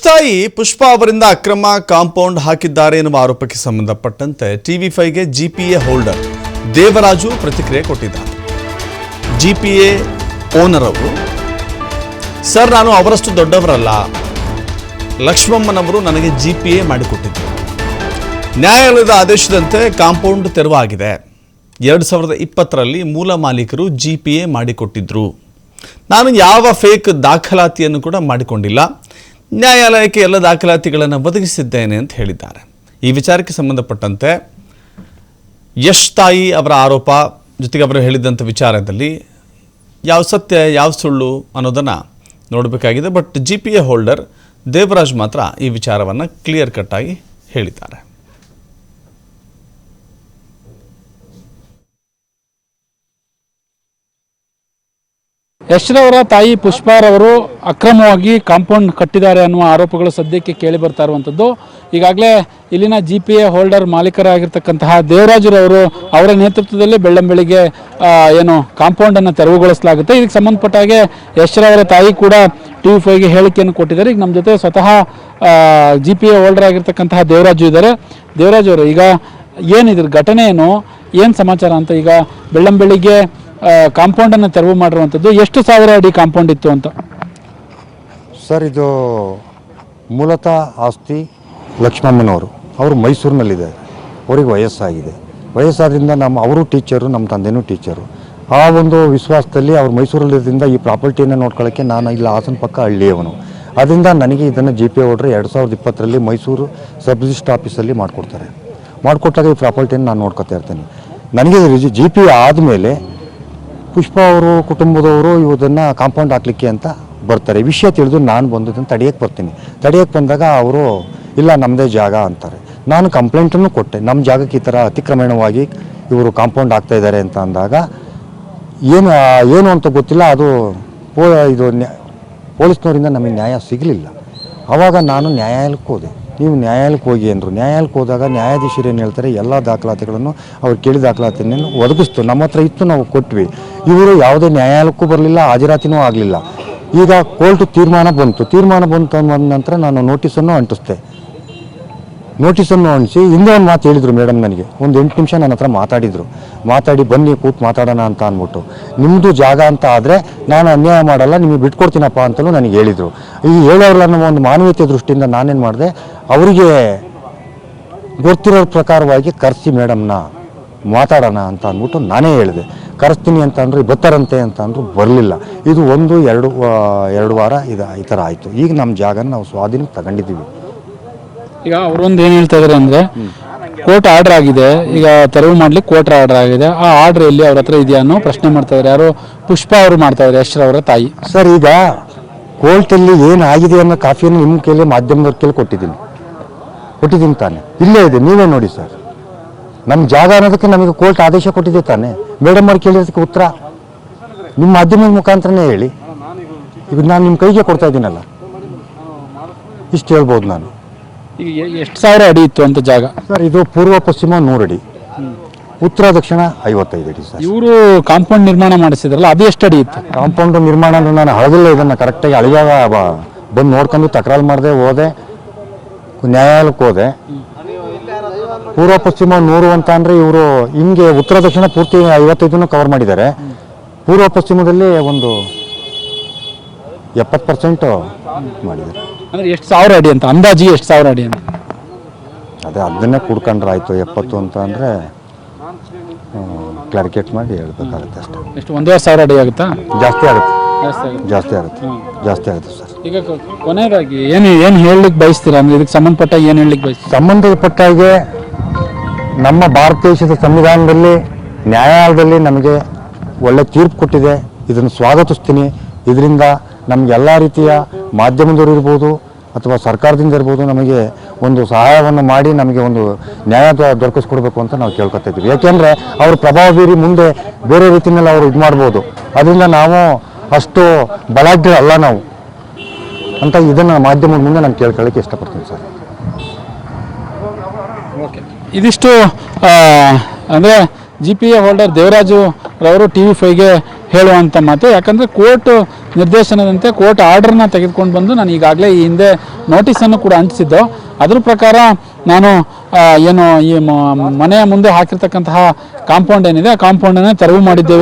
ತಾಯಿ ಪುಷ್ಪಾ ಅವರಿಂದ ಅಕ್ರಮ ಕಾಂಪೌಂಡ್ ಹಾಕಿದ್ದಾರೆ ಎನ್ನುವ ಆರೋಪಕ್ಕೆ ಸಂಬಂಧಪಟ್ಟಂತೆ ಟಿವಿ5ಗೆ ಜಿಪಿಎ ಹೋಲ್ಡರ್ ದೇವರಾಜು ಪ್ರತಿಕ್ರಿಯೆ ಕೊಟ್ಟಿದ್ದಾರೆ. ಜಿಪಿಎ ಓನರ್ ಅವರು, ಸರ್ ನಾನು ಅವರಷ್ಟು ದೊಡ್ಡವರಲ್ಲ, ಲಕ್ಷ್ಮಮ್ಮನವರು ನನಗೆ ಜಿಪಿಎ ಮಾಡಿಕೊಟ್ಟಿದ್ದರು. ನ್ಯಾಯಾಲಯದ ಆದೇಶದಂತೆ ಕಾಂಪೌಂಡ್ ತೆರವಾಗಿದೆ. 2020ರಲ್ಲಿ ಮೂಲ ಮಾಲೀಕರು ಜಿಪಿಎ ಮಾಡಿಕೊಟ್ಟಿದ್ರು. ನಾನು ಯಾವ ಫೇಕ್ ದಾಖಲಾತಿಯನ್ನು ಕೂಡ ಮಾಡಿಕೊಂಡಿಲ್ಲ. ನ್ಯಾಯಾಲಯಕ್ಕೆ ಎಲ್ಲ ದಾಖಲಾತಿಗಳನ್ನು ಒದಗಿಸಿದ್ದೇನೆ ಅಂತ ಹೇಳಿದ್ದಾರೆ. ಈ ವಿಚಾರಕ್ಕೆ ಸಂಬಂಧಪಟ್ಟಂತೆ ಯಶ್ ತಾಯಿ ಅವರ ಆರೋಪ ಜೊತೆಗೆ ಅವರು ಹೇಳಿದಂಥ ವಿಚಾರದಲ್ಲಿ ಯಾವ ಸತ್ಯ ಯಾವ ಸುಳ್ಳು ಅನ್ನೋದನ್ನು ನೋಡಬೇಕಾಗಿದೆ. ಬಟ್ ಜಿಪಿಎ ಹೋಲ್ಡರ್ ದೇವರಾಜ್ ಮಾತ್ರ ಈ ವಿಚಾರವನ್ನು ಕ್ಲಿಯರ್ ಕಟ್ ಆಗಿ ಹೇಳಿದ್ದಾರೆ. ಯಶ್ರವರ ತಾಯಿ ಪುಷ್ಪಾರವರು ಅಕ್ರಮವಾಗಿ ಕಾಂಪೌಂಡ್ ಕಟ್ಟಿದ್ದಾರೆ ಅನ್ನುವ ಆರೋಪಗಳು ಸದ್ಯಕ್ಕೆ ಕೇಳಿ ಬರ್ತಾ ಇರುವಂಥದ್ದು. ಈಗಾಗಲೇ ಇಲ್ಲಿನ ಜಿಪಿಎ ಹೋಲ್ಡರ್ ಮಾಲೀಕರಾಗಿರ್ತಕ್ಕಂತಹ ದೇವರಾಜರವರು ಅವರ ನೇತೃತ್ವದಲ್ಲಿ ಬೆಳ್ಳಂಬೆಳಿಗ್ಗೆ ಏನು ಕಾಂಪೌಂಡನ್ನು ತೆರವುಗೊಳಿಸಲಾಗುತ್ತೆ. ಇದಕ್ಕೆ ಸಂಬಂಧಪಟ್ಟ ಹಾಗೆ ಯಶ್ರವರ ತಾಯಿ ಕೂಡ ಟಿವಿ5ಗೆ ಹೇಳಿಕೆಯನ್ನು ಕೊಟ್ಟಿದ್ದಾರೆ. ಈಗ ನಮ್ಮ ಜೊತೆ ಸ್ವತಃ ಜಿಪಿಎ ಹೋಲ್ಡರ್ ಆಗಿರ್ತಕ್ಕಂತಹ ದೇವರಾಜು ಇದ್ದಾರೆ. ದೇವರಾಜ್ ಅವರು, ಈಗ ಏನಿದ್ರ ಘಟನೆ ಏನು ಸಮಾಚಾರ ಅಂತ? ಈಗ ಬೆಳ್ಳಂಬೆಳಿಗ್ಗೆ ಕಾಂಪೌಂಡನ್ನು ತೆರವು ಮಾಡಿರುವಂಥದ್ದು, ಎಷ್ಟು ಸಾವಿರ ಅಡಿ ಕಾಂಪೌಂಡ್ ಇತ್ತು ಅಂತ? ಸರ್, ಇದು ಮೂಲತಃ ಆಸ್ತಿ ಲಕ್ಷ್ಮಮ್ಮನವರು. ಅವರು ಮೈಸೂರಿನಲ್ಲಿದ್ದಾರೆ. ಅವರಿಗೆ ವಯಸ್ಸಾದ್ರಿಂದ ಅವರು ಟೀಚರು, ನಮ್ಮ ತಂದೆನೂ ಟೀಚರು. ಆ ಒಂದು ವಿಶ್ವಾಸದಲ್ಲಿ ಅವ್ರು ಮೈಸೂರಲ್ಲಿದ್ದರಿಂದ ಈ ಪ್ರಾಪರ್ಟಿಯನ್ನು ನೋಡ್ಕೊಳ್ಳೋಕ್ಕೆ ನಾನು ಇಲ್ಲಿ ಹಾಸನ ಪಕ್ಕ ಹಳ್ಳಿಯವನು. ಅದರಿಂದ ನನಗೆ ಇದನ್ನು ಜಿಪಿಎ ಹೋಲ್ಡರ್ 2020ರಲ್ಲಿ ಮೈಸೂರು ಸಬ್ ರಿಜಿಸ್ಟ್ರ್ ಆಫೀಸಲ್ಲಿ ಮಾಡಿಕೊಟ್ಟಾಗ ಈ ಪ್ರಾಪರ್ಟಿಯನ್ನು ನಾನು ನೋಡ್ಕೊತಾ ಇರ್ತೀನಿ. ನನಗೆ ಜಿಪಿಎ ಆದಮೇಲೆ ಪುಷ್ಪಾ ಅವರು ಕುಟುಂಬದವರು ಇದನ್ನು ಕಾಂಪೌಂಡ್ ಹಾಕಲಿಕ್ಕೆ ಅಂತ ಬರ್ತಾರೆ. ವಿಷಯ ತಿಳಿದು ನಾನು ಬಂದದನ್ನು ತಡೆಯಕ್ಕೆ ಬಂದಾಗ ಅವರು ಇಲ್ಲ ನಮ್ಮದೇ ಜಾಗ ಅಂತಾರೆ. ನಾನು ಕಂಪ್ಲೇಂಟನ್ನು ಕೊಟ್ಟೆ, ನಮ್ಮ ಜಾಗಕ್ಕೆ ಈ ಥರ ಅತಿಕ್ರಮಣವಾಗಿ ಇವರು ಕಾಂಪೌಂಡ್ ಹಾಕ್ತಾ ಇದ್ದಾರೆ ಅಂತ ಅಂದಾಗ ಏನು ಅಂತ ಗೊತ್ತಿಲ್ಲ. ಅದು ಪೊಲೀಸ್ನವರಿಂದ ನಮಗೆ ನ್ಯಾಯ ಸಿಗಲಿಲ್ಲ. ಆವಾಗ ನಾನು ನ್ಯಾಯಾಲಯಕ್ಕೆ ಹೋದೆ. ನೀವು ನ್ಯಾಯಾಲಯಕ್ಕೆ ಹೋಗಿ ಅಂದರು. ನ್ಯಾಯಾಲಯಕ್ಕೆ ಹೋದಾಗ ನ್ಯಾಯಾಧೀಶರು ಏನು ಹೇಳ್ತಾರೆ, ಎಲ್ಲ ದಾಖಲಾತಿಗಳನ್ನು ಅವ್ರು ಕೇಳಿದ ದಾಖಲಾತಿಯನ್ನು ಒದಗಿಸ್ತು. ನಮ್ಮ ಹತ್ರ ಇತ್ತು, ನಾವು ಕೊಟ್ವಿ. ಇವರು ಯಾವುದೇ ನ್ಯಾಯಾಲಯಕ್ಕೂ ಬರಲಿಲ್ಲ, ಹಾಜರಾತಿನೂ ಆಗಲಿಲ್ಲ. ಈಗ ಕೋರ್ಟ್ ತೀರ್ಮಾನ ಬಂತು ಅಂದ ನಂತರ ನಾನು ನೋಟಿಸನ್ನು ಅಂಟಿಸ್ದೆ. ಅಂಟಿಸಿ ಹಿಂದೆ ಒಂದು ಮಾತು ಹೇಳಿದರು ಮೇಡಮ್. ನನಗೆ ಒಂದು 8 ನಿಮಿಷ ನನ್ನ ಹತ್ರ ಮಾತಾಡಿ ಬನ್ನಿ ಕೂತು ಮಾತಾಡೋಣ ಅಂತ ಅಂದ್ಬಿಟ್ಟು, ನಿಮ್ಮದು ಜಾಗ ಅಂತ ಆದರೆ ನಾನು ಅನ್ಯಾಯ ಮಾಡಲ್ಲ, ನಿಮಗೆ ಬಿಟ್ಕೊಡ್ತೀನಪ್ಪ ಅಂತಲೂ ನನಗೆ ಹೇಳಿದರು. ಈ ಹೇಳೋರು ಅನ್ನೋ ಒಂದು ಮಾನವೀಯತೆ ದೃಷ್ಟಿಯಿಂದ ನಾನೇನು ಮಾಡಿದೆ, ಅವರಿಗೆ ಗೊತ್ತಿರೋ ಪ್ರಕಾರವಾಗಿ ಕರೆಸಿ ಮೇಡಮ್ನ ಮಾತಾಡೋಣ ಅಂತ ಅಂದ್ಬಿಟ್ಟು ನಾನೇ ಹೇಳಿದೆ. ಕರೆಸ್ತೀನಿ ಅಂತ ಅಂದರು, ಬರ್ತಾರಂತೆ ಅಂತ ಅಂದರು, ಬರಲಿಲ್ಲ. ಇದು 1-2 ವಾರ ಈ ಥರ ಆಯಿತು. ಈಗ ನಮ್ಮ ಜಾಗನ ನಾವು ಸ್ವಾಧೀನಕ್ಕೆ ತಗೊಂಡಿದ್ದೀವಿ. ಈಗ ಅವರೊಂದು ಏನು ಹೇಳ್ತಾ ಇದ್ದಾರೆ ಅಂದರೆ, ಕೋರ್ಟ್ ಆರ್ಡರ್ ಆಗಿದೆ, ಈಗ ತೆರವು ಮಾಡ್ಲಿಕ್ಕೆ ಕೋರ್ಟ್ ಆರ್ಡರ್ ಆಗಿದೆ, ಆ ಆರ್ಡರ್ ಎಲ್ಲಿ ಅವ್ರ ಹತ್ರ ಇದೆಯಾ ಅನ್ನೋ ಪ್ರಶ್ನೆ ಮಾಡ್ತಾ ಇದ್ದಾರೆ. ಯಾರು? ಪುಷ್ಪಾ ಅವರು ಮಾಡ್ತಾ ಇದ್ದಾರೆ, ಯಶ್ರವರ ತಾಯಿ. ಸರ್, ಈಗ ಕೋರ್ಟಲ್ಲಿ ಏನಾಗಿದೆ ಅನ್ನೋ ಕಾಫಿಯನ್ನು ನಿಮ್ಮ ಕೈಲಿ ಮಾಧ್ಯಮದವ್ರ ಕೈಲಿ ಕೊಟ್ಟಿದ್ದೀನಿ ತಾನೆ. ಇಲ್ಲೇ ಇದೆ, ನೀವೇ ನೋಡಿ ಸರ್. ನಮ್ಮ ಜಾಗ ಅನ್ನೋದಕ್ಕೆ ನಮಗೆ ಕೋರ್ಟ್ ಆದೇಶ ಕೊಟ್ಟಿದೆ ತಾನೆ. ಮೇಡಮ್ ಅವ್ರು ಕೇಳಿರೋದಕ್ಕೆ ಉತ್ತರ ನಿಮ್ಮ ಮಾಧ್ಯಮದ ಮುಖಾಂತರನೇ ಹೇಳಿ. ಈಗ ನಾನು ನಿಮ್ಮ ಕೈಗೆ ಕೊಡ್ತಾ ಇದ್ದೀನಲ್ಲ, ಇಷ್ಟು ಹೇಳ್ಬೋದು ನಾನು. ಈಗ ಎಷ್ಟು ಸಾವಿರ ಅಡಿ ಇತ್ತು ಅಂತ ಜಾಗ? ಸರ್, ಇದು ಪೂರ್ವ ಪಶ್ಚಿಮ 100 ಅಡಿ, ಉತ್ತರ ದಕ್ಷಿಣ 55 ಅಡಿ. ಸರ್, ಇವರು ಕಾಂಪೌಂಡ್ ನಿರ್ಮಾಣ ಮಾಡಿಸಿದ್ರಲ್ಲ, ಅದು ಎಷ್ಟು ಅಡಿ ಇತ್ತು? ಕಾಂಪೌಂಡ್ ನಿರ್ಮಾಣ ನಾನು ಹಳದಿಲ್ಲ, ಇದನ್ನು ಕರೆಕ್ಟಾಗಿ ಅಳಿವಾಗ ಬಂದು ನೋಡ್ಕೊಂಡು ತಕರಾರು ಮಾಡಿದೆ, ಹೋದೆ ನ್ಯಾಯಾಲಯಕ್ಕೆ ಹೋದೆ. ಪೂರ್ವ ಪಶ್ಚಿಮ 100 ಅಂತ ಅಂದರೆ ಇವರು ಹಿಂಗೆ ಉತ್ತರ ದಕ್ಷಿಣ ಪೂರ್ತಿ 55 ಕವರ್ ಮಾಡಿದ್ದಾರೆ. ಪೂರ್ವ ಪಶ್ಚಿಮದಲ್ಲಿ ಒಂದು 70% ಮಾಡಿದ್ದಾರೆ. ಅಂದರೆ ಎಷ್ಟು ಸಾವಿರ ಅಡಿ ಅಂತ ಅಂದಾಜಿಗೆ? ಎಷ್ಟು ಸಾವಿರ ಅಡಿ ಅಂತ ಅದೇ ಅದನ್ನೇ ಕೂಡ್ಕೊಂಡ್ರೆ ಆಯಿತು. 70 ಅಂತ ಅಂದರೆ ಕ್ಲಾರಿಕೇಟ್ ಮಾಡಿ ಹೇಳ್ಬೇಕಾಗುತ್ತೆ ಅಷ್ಟೇ. ಎಷ್ಟು? 1,500 ಅಡಿ ಆಗುತ್ತಾ? ಜಾಸ್ತಿ ಆಗುತ್ತೆ ಸರ್. ಈಗ ಕೊನೆಯದಾಗಿ ಏನು ಹೇಳಲಿಕ್ಕೆ ಬಯಸ್ತೀರಾ? ಅಂದರೆ ಇದಕ್ಕೆ ಸಂಬಂಧಪಟ್ಟ ಏನು ಹೇಳಲಿಕ್ಕೆ ಬಯಸ್ತೀರಾ? ಸಂಬಂಧಪಟ್ಟಾಗೆ ನಮ್ಮ ಭಾರತ ದೇಶದ ಸಂವಿಧಾನದಲ್ಲಿ ನ್ಯಾಯಾಲಯದಲ್ಲಿ ನಮಗೆ ಒಳ್ಳೆ ತೀರ್ಪು ಕೊಟ್ಟಿದೆ. ಇದನ್ನು ಸ್ವಾಗತಿಸ್ತೀನಿ. ಇದರಿಂದ ನಮಗೆ ಎಲ್ಲ ರೀತಿಯ ಮಾಧ್ಯಮದವರು ಇರ್ಬೋದು ಅಥವಾ ಸರ್ಕಾರದಿಂದ ಇರ್ಬೋದು, ನಮಗೆ ಒಂದು ಸಹಾಯವನ್ನು ಮಾಡಿ ನಮಗೆ ಒಂದು ನ್ಯಾಯ ದೊರಕಿಸ್ಕೊಡ್ಬೇಕು ಅಂತ ನಾವು ಕೇಳ್ಕೊತಾ ಇದ್ದೀವಿ. ಯಾಕೆಂದರೆ ಅವರು ಪ್ರಭಾವ ಬೀರಿ ಮುಂದೆ ಬೇರೆ ರೀತಿಯಲ್ಲಿ ಅವರು ಇದು ಮಾಡ್ಬೋದು. ಅದರಿಂದ ನಾವು ಅಷ್ಟು ಬಲಾಢ್ಯ ಅಲ್ಲ ನಾವು ಅಂತ ಇದನ್ನು ಮಾಧ್ಯಮದ ಮುಂದೆ ನಾನು ಕೇಳ್ಕೊಳ್ಳೋಕ್ಕೆ ಇಷ್ಟಪಡ್ತೀನಿ ಸರ್. ಓಕೆ, ಇದಿಷ್ಟು ಅಂದರೆ ಜಿಪಿಎ ಹೋಲ್ಡರ್ ದೇವರಾಜು ರವರು ಟಿವಿ5ಗೆ ಹೇಳುವಂಥ ಮಾತು. ಯಾಕಂದರೆ ಕೋರ್ಟ್ ನಿರ್ದೇಶನದಂತೆ ಕೋರ್ಟ್ ಆರ್ಡರ್ನ ತೆಗೆದುಕೊಂಡು ಬಂದು ನಾನು ಈಗಾಗಲೇ ಈ ಹಿಂದೆ ನೋಟಿಸನ್ನು ಕೂಡ ಅಂಟಿಸಿದ್ದು. ಅದ್ರ ಪ್ರಕಾರ ನಾನು ಏನು ಈ ಮನೆಯ ಮುಂದೆ ಹಾಕಿರ್ತಕ್ಕಂತಹ ಕಾಂಪೌಂಡ್ ಏನಿದೆ ಆ ಕಾಂಪೌಂಡನ್ನು ತೆರವು ಮಾಡಿದ್ದೇವೆ